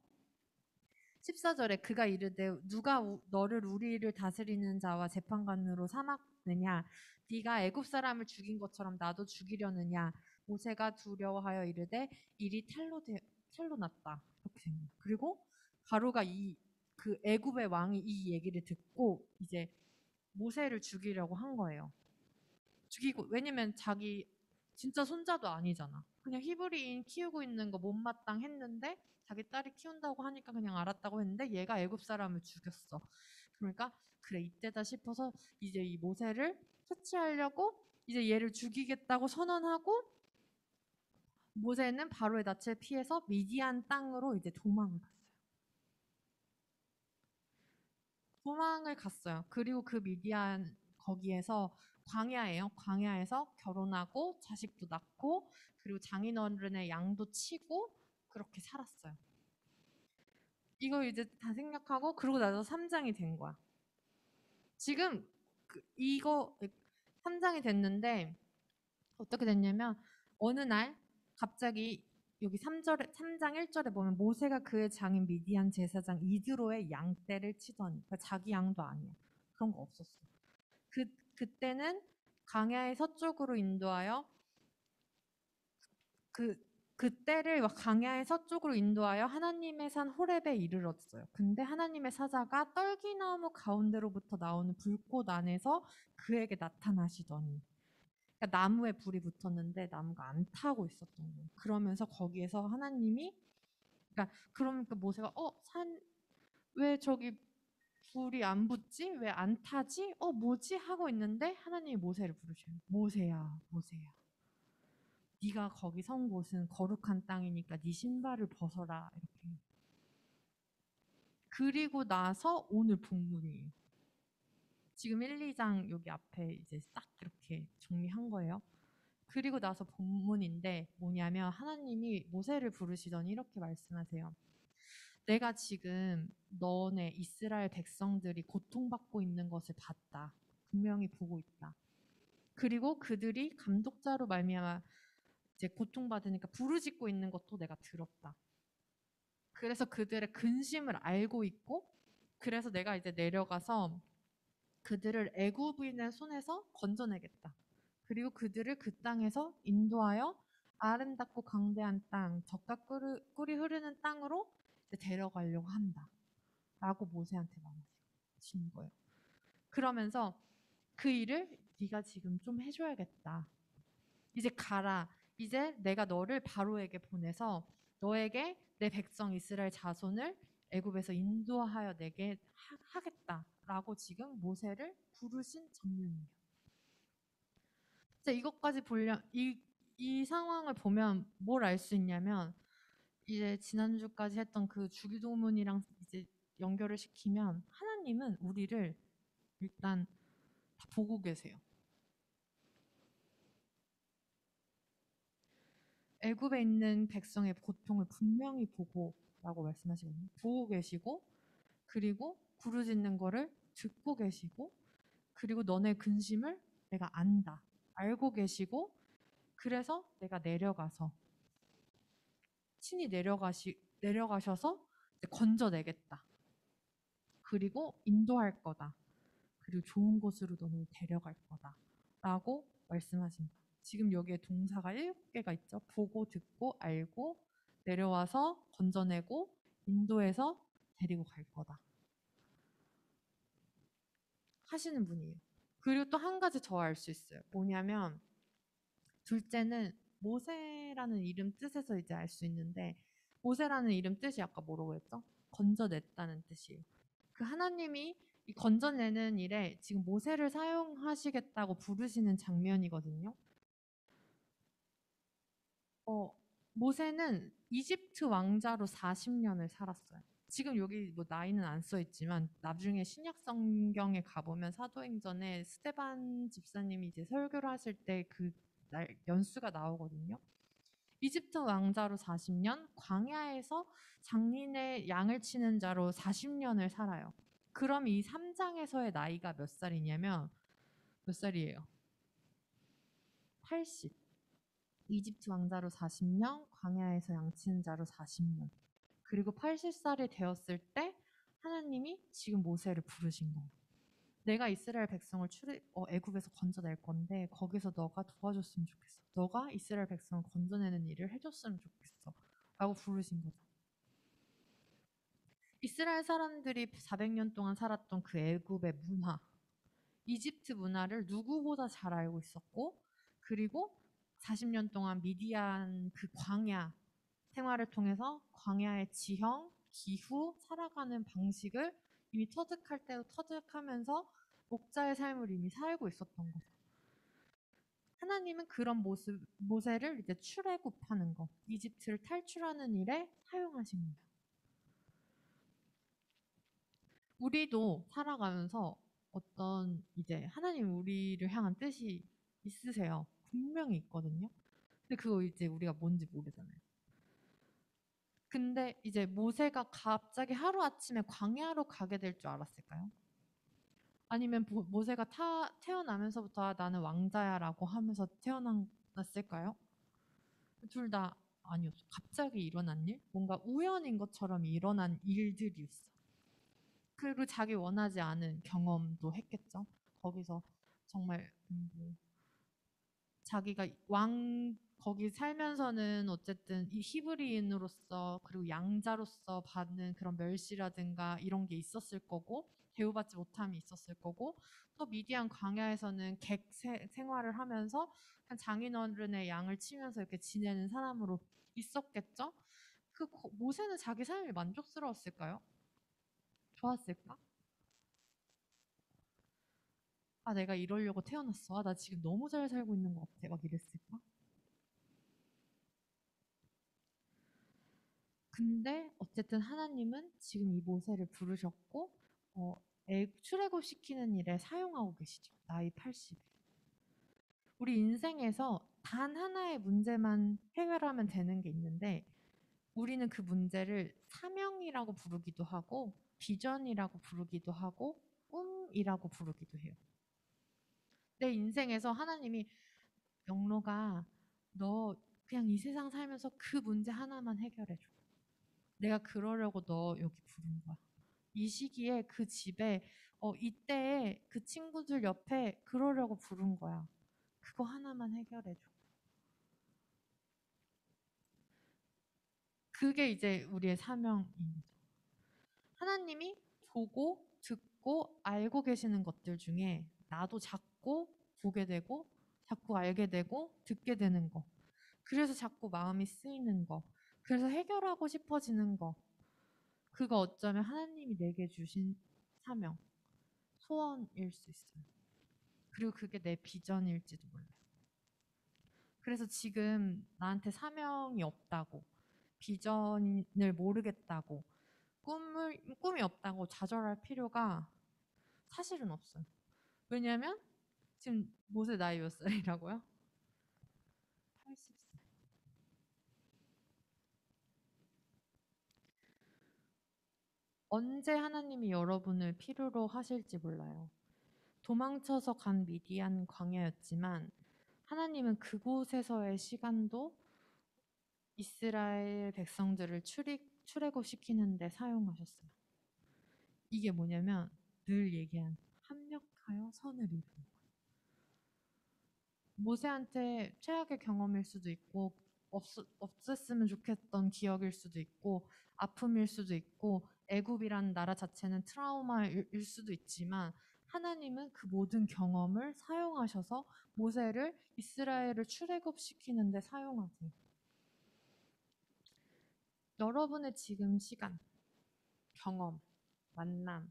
14절에 그가 이르되 누가 너를 우리를 다스리는 자와 재판관으로 삼았느냐? 네가 애굽 사람을 죽인 것처럼 나도 죽이려느냐? 모세가 두려워하여 이르되 일이 탈로 났다. 이렇게 된 거예요. 그리고 바로가 그 애굽의 왕이 이 얘기를 듣고 이제 모세를 죽이려고 한 거예요. 죽이고 왜냐면 자기 진짜 손자도 아니잖아. 그냥 히브리인 키우고 있는 거 못마땅했는데 자기 딸이 키운다고 하니까 그냥 알았다고 했는데 얘가 애굽 사람을 죽였어. 그러니까 그래 이때다 싶어서 이제 이 모세를 처치하려고 이제 얘를 죽이겠다고 선언하고 모세는 바로의 낯을 피해서 미디안 땅으로 이제 도망을 갔어요. 그리고 그 미디안 거기에서 광야예요. 광야에서 결혼하고 자식도 낳고 그리고 장인어른의 양도 치고 그렇게 살았어요. 이거 이제 다 생각하고 그러고 나서 3장이 된 거야. 지금 이거 3장이 됐는데 어떻게 됐냐면 어느 날 갑자기 여기 3장 1절에 보면 모세가 그의 장인 미디안 제사장 이드로의 양떼를 치더니 그러니까 자기 양도 아니야. 그런 거 없었어. 그때는 광야의 서쪽으로 인도하여 그때를 광야의 서쪽으로 인도하여 하나님의 산 호렙에 이르렀어요. 근데 하나님의 사자가 떨기나무 가운데로부터 나오는 불꽃 안에서 그에게 나타나시더니 그러니까 나무에 불이 붙었는데 나무가 안 타고 있었던 거예요. 그러면서 거기에서 하나님이 그러니까 모세가 왜 저기 불이 안 붙지? 왜 안 타지? 뭐지? 하고 있는데 하나님이 모세를 부르셔요. 모세야, 모세야. 네가 거기 선 곳은 거룩한 땅이니까 네 신발을 벗어라. 이렇게. 그리고 나서 오늘 본문이에요. 지금 1, 2장 여기 앞에 이제 딱 이렇게 정리한 거예요. 그리고 나서 본문인데 뭐냐면 하나님이 모세를 부르시더니 이렇게 말씀하세요. 내가 지금 너네 이스라엘 백성들이 고통받고 있는 것을 봤다. 분명히 보고 있다. 그리고 그들이 감독자로 말미암아 이제 고통받으니까 부르짖고 있는 것도 내가 들었다. 그래서 그들의 근심을 알고 있고 그래서 내가 이제 내려가서 그들을 애굽인의 손에서 건져내겠다. 그리고 그들을 그 땅에서 인도하여 아름답고 광대한 땅, 젖과 꿀이 흐르는 땅으로 이제 데려가려고 한다. 라고 모세한테 말하신 거예요. 그러면서 그 일을 네가 지금 좀 해줘야겠다. 이제 가라. 이제 내가 너를 바로에게 보내서 너에게 내 백성 이스라엘 자손을 애굽에서 인도하여 내게 하겠다라고 지금 모세를 부르신 장면이에요. 이것까지 이 상황을 보면 뭘 알 수 있냐면 이제 지난주까지 했던 그 주기도문이랑 이제 연결을 시키면 하나님은 우리를 일단 다 보고 계세요. 애굽에 있는 백성의 고통을 분명히 보고라고 말씀하시거든요. 보고 계시고 그리고 부르짖는 거를 듣고 계시고 그리고 너네 근심을 내가 안다. 알고 계시고 그래서 내가 내려가서 친히 내려가셔서 이제 건져내겠다. 그리고 인도할 거다. 그리고 좋은 곳으로 너를 데려갈 거다. 라고 말씀하십니다. 지금 여기에 동사가 7개가 있죠. 보고, 듣고, 알고, 내려와서 건져내고, 인도해서 데리고 갈 거다. 하시는 분이에요. 그리고 또 한 가지 더 알 수 있어요. 뭐냐면 둘째는 모세라는 이름 뜻에서 이제 알 수 있는데, 모세라는 이름 뜻이 아까 뭐라고 했죠? 건져냈다는 뜻이에요. 그 하나님이 이 건져내는 일에 지금 모세를 사용하시겠다고 부르시는 장면이거든요. 모세는 이집트 왕자로 40년을 살았어요. 지금 여기 뭐 나이는 안 써 있지만 나중에 신약 성경에 가보면 사도행전에 스데반 집사님이 이제 설교를 하실 때 그 연수가 나오거든요. 이집트 왕자로 40년, 광야에서 장린의 양을 치는 자로 40년을 살아요. 그럼 이 3장에서의 나이가 몇 살이냐면 몇 살이에요? 80. 이집트 왕자로 40년, 광야에서 양치는 자로 40년. 그리고 80살이 되었을 때 하나님이 지금 모세를 부르신 거예요. 내가 이스라엘 백성을 애굽에서 건져낼 건데 거기서 너가 도와줬으면 좋겠어. 너가 이스라엘 백성을 건져내는 일을 해줬으면 좋겠어. 라고 부르신 거죠. 이스라엘 사람들이 400년 동안 살았던 그 애굽의 문화, 이집트 문화를 누구보다 잘 알고 있었고, 그리고 40년 동안 미디안 그 광야 생활을 통해서 광야의 지형, 기후, 살아가는 방식을 이미 터득할 때도 터득하면서 목자의 삶을 이미 살고 있었던 거죠. 하나님은 그런 모세를 이제 출애굽하는 거, 이집트를 탈출하는 일에 사용하신 거예요. 우리도 살아가면서 어떤 이제 하나님 우리를 향한 뜻이 있으세요. 분명히 있거든요. 근데 그거 이제 우리가 뭔지 모르잖아요. 근데 이제 모세가 갑자기 하루아침에 광야로 가게 될 줄 알았을까요? 아니면 모세가 태어나면서부터 나는 왕자야라고 하면서 태어났을까요? 둘 다 아니었어. 갑자기 일어난 일? 뭔가 우연인 것처럼 일어난 일들이 있어. 그리고 자기 원하지 않은 경험도 했겠죠. 거기서 정말 자기가 거기 살면서는 어쨌든 이 히브리인으로서 그리고 양자로서 받는 그런 멸시라든가 이런 게 있었을 거고 대우받지 못함이 있었을 거고 또 미디안 광야에서는 생활을 하면서 그냥 장인어른의 양을 치면서 이렇게 지내는 사람으로 있었겠죠. 모세는 자기 삶이 만족스러웠을까요? 좋았을까? 아, 내가 이러려고 태어났어. 아, 나 지금 너무 잘 살고 있는 것 같아. 막 이랬을까? 근데 어쨌든 하나님은 지금 이 모세를 부르셨고 출애굽시키는 일에 사용하고 계시죠. 나이 80에. 우리 인생에서 단 하나의 문제만 해결하면 되는 게 있는데 우리는 그 문제를 사명이라고 부르기도 하고 비전이라고 부르기도 하고 꿈이라고 부르기도 해요. 내 인생에서 하나님이 영로가 너 그냥 이 세상 살면서 그 문제 하나만 해결해줘. 내가 그러려고 너 여기 부른 거야. 이 시기에 그 집에 이때에 그 친구들 옆에 그러려고 부른 거야. 그거 하나만 해결해줘. 그게 이제 우리의 사명입니다. 하나님이 보고 듣고 알고 계시는 것들 중에 나도 자꾸 보게 되고 자꾸 알게 되고 듣게 되는 거. 그래서 자꾸 마음이 쓰이는 거. 그래서 해결하고 싶어지는 거. 그거 어쩌면 하나님이 내게 주신 사명, 소원일 수 있어요. 그리고 그게 내 비전일지도 몰라요. 그래서 지금 나한테 사명이 없다고, 비전을 모르겠다고, 꿈이 없다고 좌절할 필요가 사실은 없어요. 왜냐면 지금 모세 나이 몇 살이라고요? 80살. 언제 하나님이 여러분을 필요로 하실지 몰라요. 도망쳐서 간 미디안 광야였지만 하나님은 그곳에서의 시간도 이스라엘 백성들을 출애굽시키는데 사용하셨어요. 이게 뭐냐면 늘 얘기한 합력하여 선을 이루는 거예요. 모세한테 최악의 경험일 수도 있고 없었으면 좋겠던 기억일 수도 있고 아픔일 수도 있고 애굽이라는 나라 자체는 트라우마일 수도 있지만 하나님은 그 모든 경험을 사용하셔서 모세를 이스라엘을 출애굽시키는데 사용하세요. 여러분의 지금 시간, 경험, 만남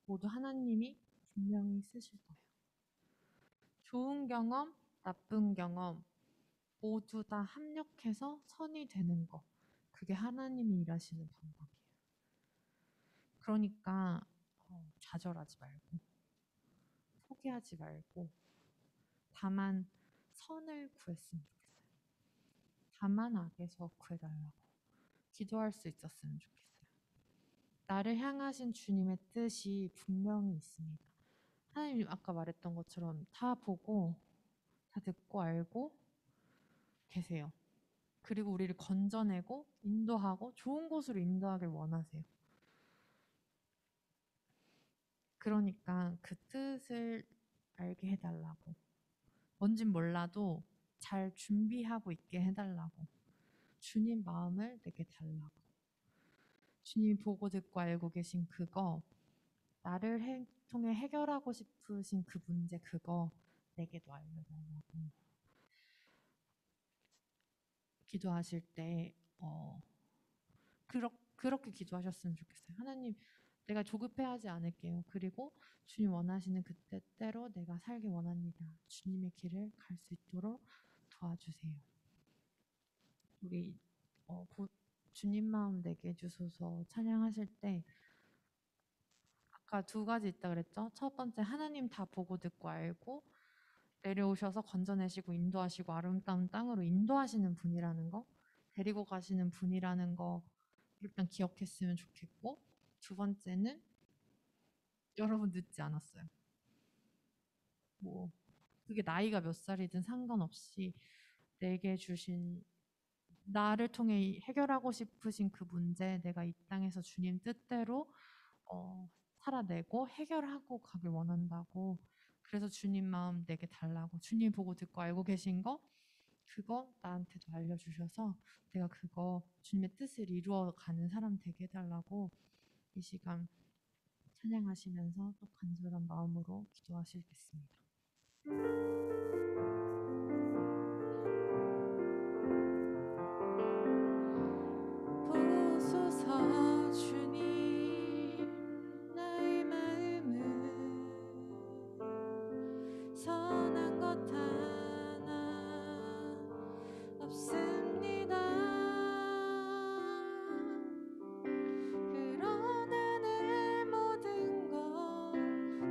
모두 하나님이 분명히 쓰실 거예요. 좋은 경험, 나쁜 경험 모두 다 합력해서 선이 되는 거. 그게 하나님이 일하시는 방법이에요. 그러니까 좌절하지 말고 포기하지 말고 다만 선을 구했으면 좋겠어요. 다만 악에서 구해달라고 기도할 수 있었으면 좋겠어요. 나를 향하신 주님의 뜻이 분명히 있습니다. 하나님 아까 말했던 것처럼 다 보고 다 듣고 알고 계세요. 그리고 우리를 건져내고 인도하고 좋은 곳으로 인도하길 원하세요. 그러니까 그 뜻을 알게 해달라고. 뭔진 몰라도 잘 준비하고 있게 해달라고. 주님 마음을 내게 달라고. 주님이 보고 듣고 알고 계신 그거, 나를 통해 해결하고 싶으신 그 문제 그거 내게도 알려달라고. 기도하실 때 그렇게 기도하셨으면 좋겠어요. 하나님, 내가 조급해하지 않을게요. 그리고 주님 원하시는 그 때대로 내가 살기 원합니다. 주님의 길을 갈 수 있도록 도와주세요. 우리 주님 마음 내게 주소서 찬양하실 때 아까 두 가지 있다 그랬죠? 첫 번째, 하나님 다 보고 듣고 알고 내려오셔서 건져내시고 인도하시고 아름다운 땅으로 인도하시는 분이라는 거, 데리고 가시는 분이라는 거 일단 기억했으면 좋겠고, 두 번째는 여러분 늦지 않았어요. 뭐 그게 나이가 몇 살이든 상관없이 내게 주신 나를 통해 해결하고 싶으신 그 문제, 내가 이 땅에서 주님 뜻대로 살아내고 해결하고 가길 원한다고. 그래서 주님 마음 내게 달라고. 주님 보고 듣고 알고 계신 거 그거 나한테도 알려주셔서 내가 그거 주님의 뜻을 이루어가는 사람 되게 해달라고 이 시간 찬양하시면서 또 간절한 마음으로 기도하시겠습니다. 보소서 주님, 나의 마음은 선한 것 하나 없습니다. 그러나 내 모든 것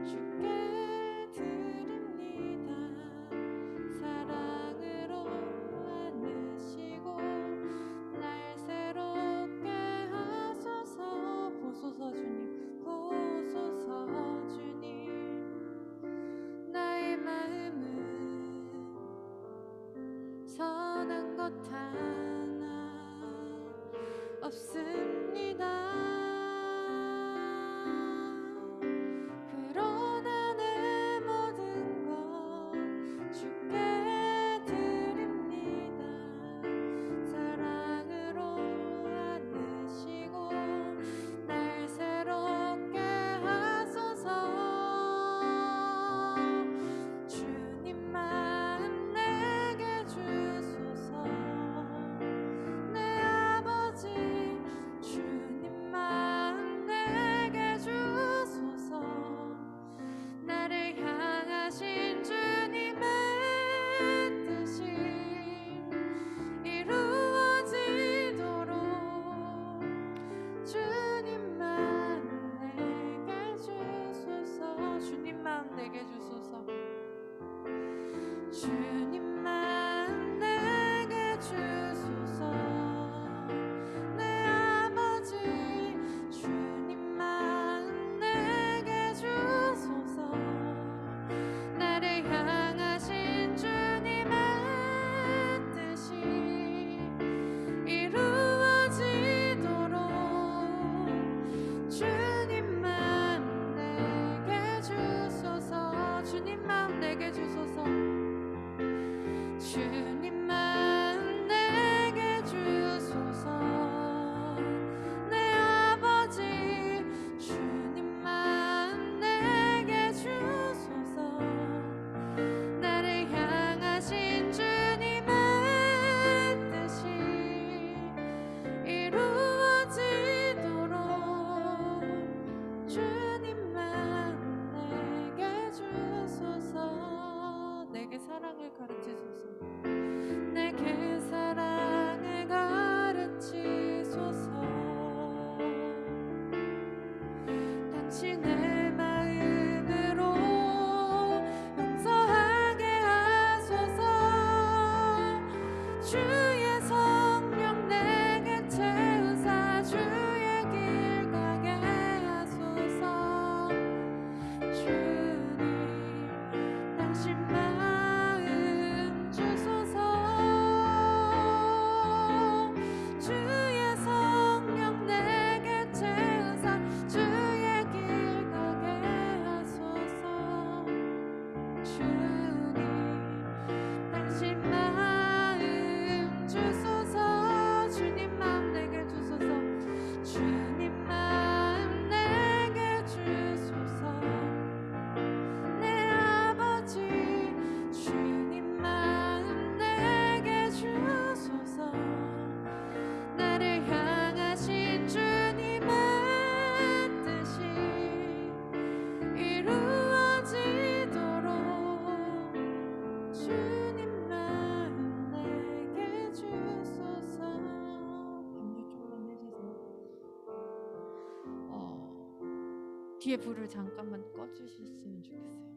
주께 드립니다. 사랑으로 안으시고 날 새롭게 하소서. 보소서 주님, 보소서 주님, 나의 마음은 선한 것 하나 없습니다. 그러나 내 모든 것 주께 드립니다. 사랑으로 안으시고 날 새롭게 하소서. 주님 마음 내게 주소서. 내 아버지 주님 마음 내게 주소서. 나를 향하신 주님의 뜻이 이루어지도록 주님 마음 내게 주소서. 주님 마음 내게 주소서. 주님 마음 내게 주소서. 내 아버지 주님 마음 내게 주소서. 나를 향하신 주님의 뒤에 불을 잠깐만 꺼주셨으면 좋겠어요.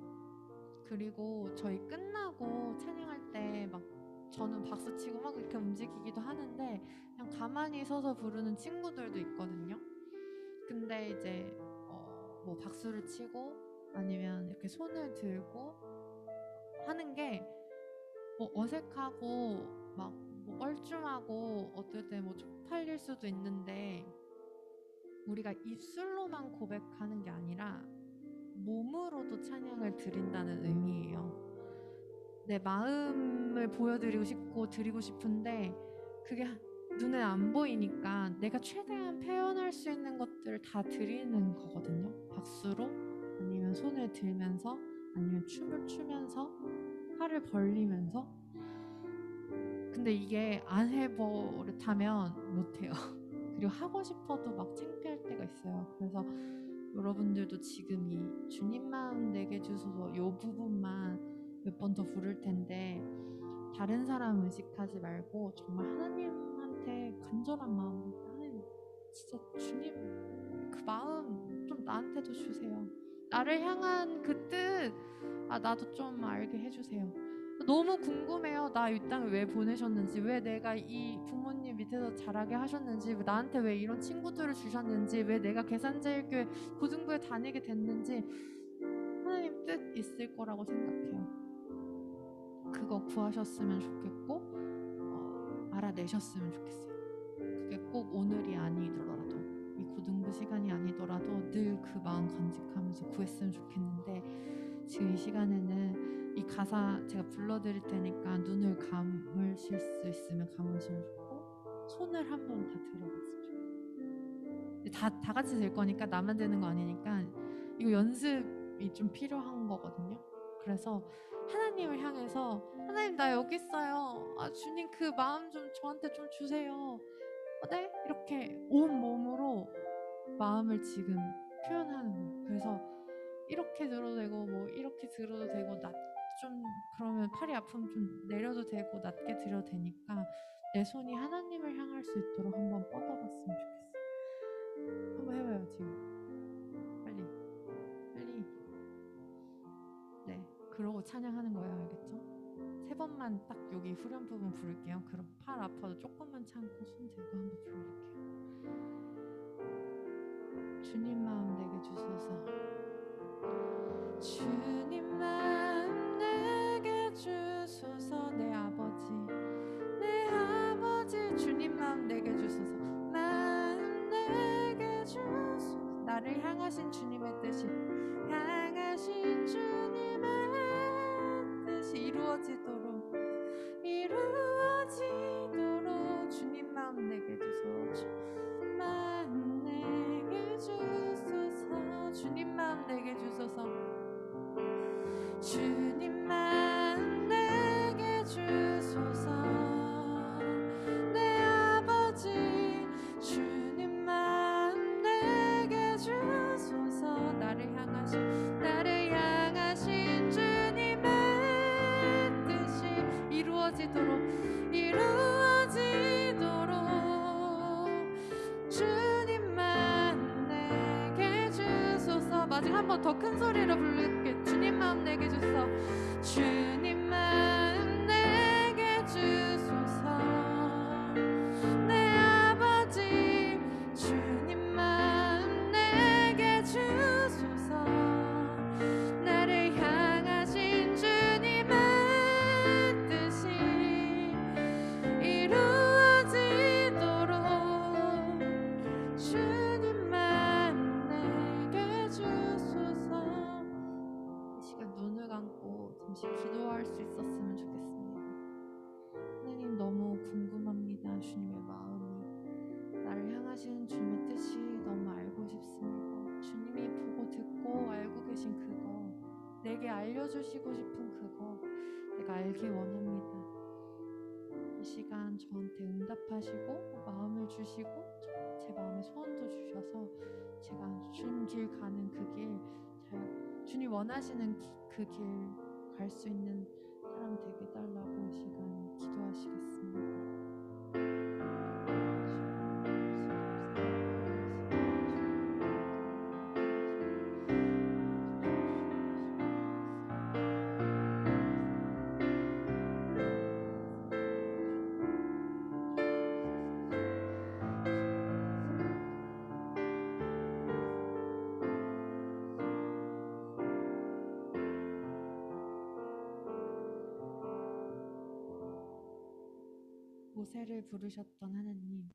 그리고 저희 끝나고 찬양할 때 막 저는 박수 치고 막 이렇게 움직이기도 하는데 그냥 가만히 서서 부르는 친구들도 있거든요. 근데 이제 뭐 박수를 치고 아니면 이렇게 손을 들고 하는 게 뭐 어색하고 막 뭐 뻘쭘하고 어떨 때 뭐 쪽팔릴 수도 있는데 우리가 입술로만 고백하는 게 아니라 몸으로도 찬양을 드린다는 의미예요. 내 마음을 보여드리고 싶고 드리고 싶은데 그게 눈에 안 보이니까 내가 최대한 표현할 수 있는 것들을 다 드리는 거거든요. 박수로 아니면 손을 들면서 아니면 춤을 추면서 팔을 벌리면서. 근데 이게 안 해버릇하면 못해요. 그리고 하고 싶어도 막 창피할 때가 있어요. 그래서 여러분들도 지금 이 주님 마음 내게 주소서 요 부분만 몇 번 더 부를 텐데 다른 사람 의식하지 말고 정말 하나님한테 간절한 마음으로 하나님 진짜 주님 그 마음 좀 나한테도 주세요. 나를 향한 그 뜻 나도 좀 알게 해주세요. 너무 궁금해요. 나 이 땅에 왜 보내셨는지, 왜 내가 이 부모님 밑에서 자라게 하셨는지, 나한테 왜 이런 친구들을 주셨는지, 왜 내가 계산제일교회 고등부에 다니게 됐는지 하나님 뜻 있을 거라고 생각해요. 그거 구하셨으면 좋겠고 알아내셨으면 좋겠어요. 그게 꼭 오늘이 아니더라도 이 고등부 시간이 아니더라도 늘 그 마음 간직하면서 구했으면 좋겠는데 지금 이 시간에는 이 가사 제가 불러드릴 테니까 눈을 감으실 수 있으면 감으시면 좋고 손을 한번 다 들어봤으면 좋겠어요. 다 같이 될 거니까 나만 되는 거 아니니까 이거 연습이 좀 필요한 거거든요. 그래서 하나님을 향해서 하나님 나 여기 있어요. 주님 그 마음 좀 저한테 좀 주세요. 네? 이렇게 온 몸으로 마음을 지금 표현하는 거예요. 그래서 이렇게 들어도 되고 뭐 이렇게 들어도 되고 좀 그러면 팔이 아프면 좀 내려도 되고 낮게 들어도 되니까 내 손이 하나님을 향할 수 있도록 한번 뻗어봤으면 좋겠어요. 한번 해봐요 지금. 빨리. 네, 그러고 찬양하는 거예요. 알겠죠? 3번만 딱 여기 후렴 부분 부를게요. 그럼 팔 아파도 조금만 참고 손 들고 한번 부를게요. 주님 마음 내게 주소서. 주님 마음 내게 주소서. 내 아버지 주님 마음 내게 주소서. 마음 내게 주소서. 나를 향하신 주님의 뜻이 이루어지도록 주님 마음 내게 주소서. 마음 내게 주소서. 주님 마음 내게 주소서. 주님 마음 내게 주소서. 내 아버지 주님 마음 내게 주소서. 나를 향하신 주님의 뜻이 이루어지도록 주님만 내게 주소서. 마지막 한 번 더 큰 소리로 부를게. 주님 마음 내게 주소서. 주님 마음 내게 주소서. 내 아버지 주님 마음 내게 주소서. 나를 향하신 주님의 뜻이 이루어지도록 주님만 내게 주소서. 이 시간 눈을 감고 잠시 기도할 수 있었으면 좋겠습니다. 하나님 너무 궁금합니다. 주님의 마음이 나를 향하신 주님의 뜻이 너무 알고 싶습니다. 주님이 보고 듣고 알고 계신 그거, 내게 알려주시고 싶은 그거 내가 알기 원합니다. 이 시간 저한테 응답하시고 마음을 주시고 제 마음에 소원도 주셔서 제가 주님 길 가는 그 길 주님 원하시는 그 길 갈 수 있는 사람 되게 달라고 이 시간 기도하시겠습니다. 모세를 부르셨던 하나님,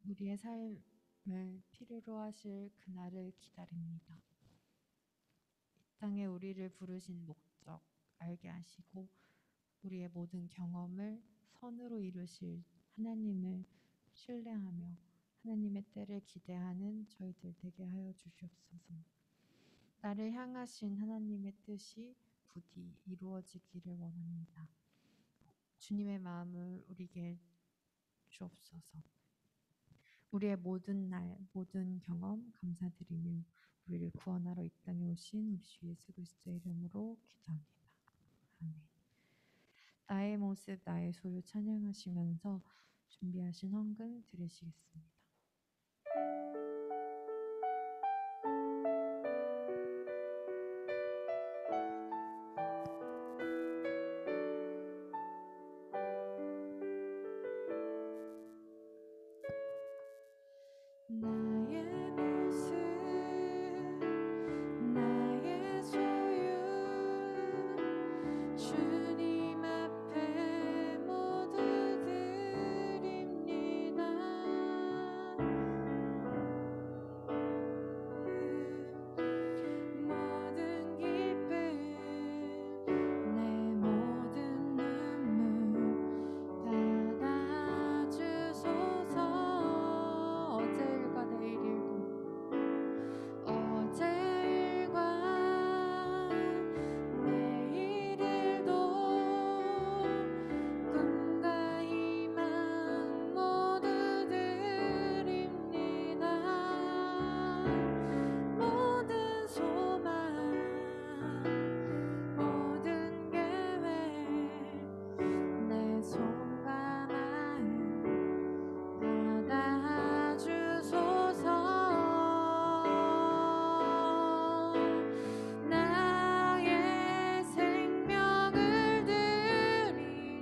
우리의 삶을 필요로 하실 그날을 기다립니다. 이 땅에 우리를 부르신 목적 알게 하시고 우리의 모든 경험을 선으로 이루실 하나님을 신뢰하며 하나님의 때를 기대하는 저희들 되게 하여 주시옵소서. 나를 향하신 하나님의 뜻이 부디 이루어지기를 원합니다. 주님의 마음을 우리에게 주옵소서. 우리의 모든 날, 모든 경험 감사드리며 우리를 구원하러 이 땅에 오신 우리 주 예수 그리스도의 이름으로 기도합니다. 아멘. 나의 모습, 나의 소유 찬양하시면서 준비하신 헌금 드리시겠습니다. 나의 모습, 나의 소유, 주님 앞에 모두 드립니다. 모든 기쁨, 내 모든 눈물 받아주소서. 어제 일과 내일 일도, 어제 일과 내일 일도 꿈과 희망 모두 드립니다. 모든 소망, 모든 계획, 내 손과 마음 받아주소서. 나의 생명을 드리니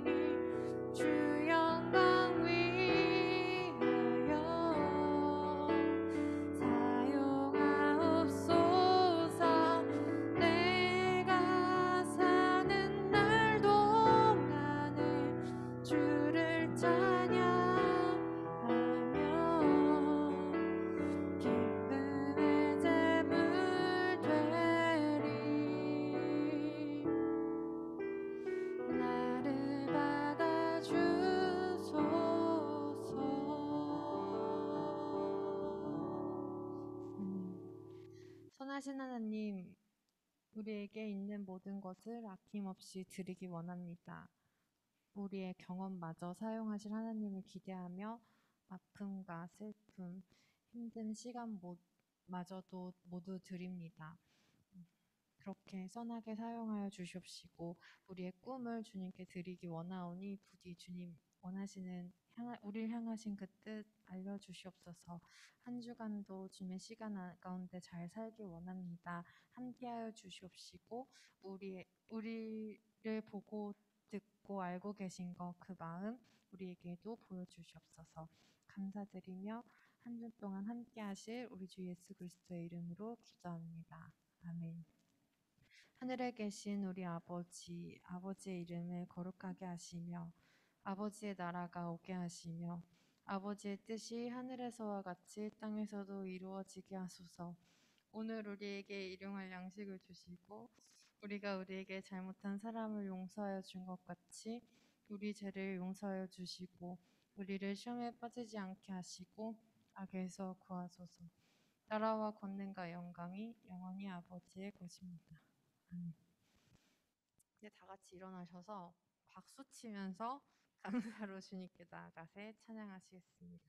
주 영광 위하여 사용하옵소서. 내가 사는 날 동안에 주를 찬양하며 기쁨의 제물 되리. 나를 받아주소서. 선하신 하나님, 우리에게 있는 모든 것을 아낌없이 드리기 원합니다. 우리의 경험마저 사용하실 하나님을 기대하며 아픔과 슬픔, 힘든 시간마저도 모두 드립니다. 그렇게 선하게 사용하여 주시옵시고 우리의 꿈을 주님께 드리기 원하오니 부디 주님 원하시는 우리를 향하신 그 뜻 알려주시옵소서. 한 주간도 주님의 시간 가운데 잘 살기 원합니다. 함께하여 주시옵시고 우리를 보고 듣고 알고 계신 그 마음 우리에게도 보여주시옵소서. 감사드리며 한 주 동안 함께하실 우리 주 예수 그리스도의 이름으로 기도합니다. 아멘. 하늘에 계신 우리 아버지, 아버지의 이름을 거룩하게 하시며 아버지의 나라가 오게 하시며 아버지의 뜻이 하늘에서와 같이 땅에서도 이루어지게 하소서. 오늘 우리에게 일용할 양식을 주시고 우리가 우리에게 잘못한 사람을 용서하여 준 것 같이 우리 죄를 용서하여 주시고 우리를 시험에 빠지지 않게 하시고 악에서 구하소서. 나라와 권능과 영광이 영원히 아버지의 것입니다. 이제 다 같이 일어나셔서 박수 치면서 감사로 주님께 나아가세 찬양하시겠습니다.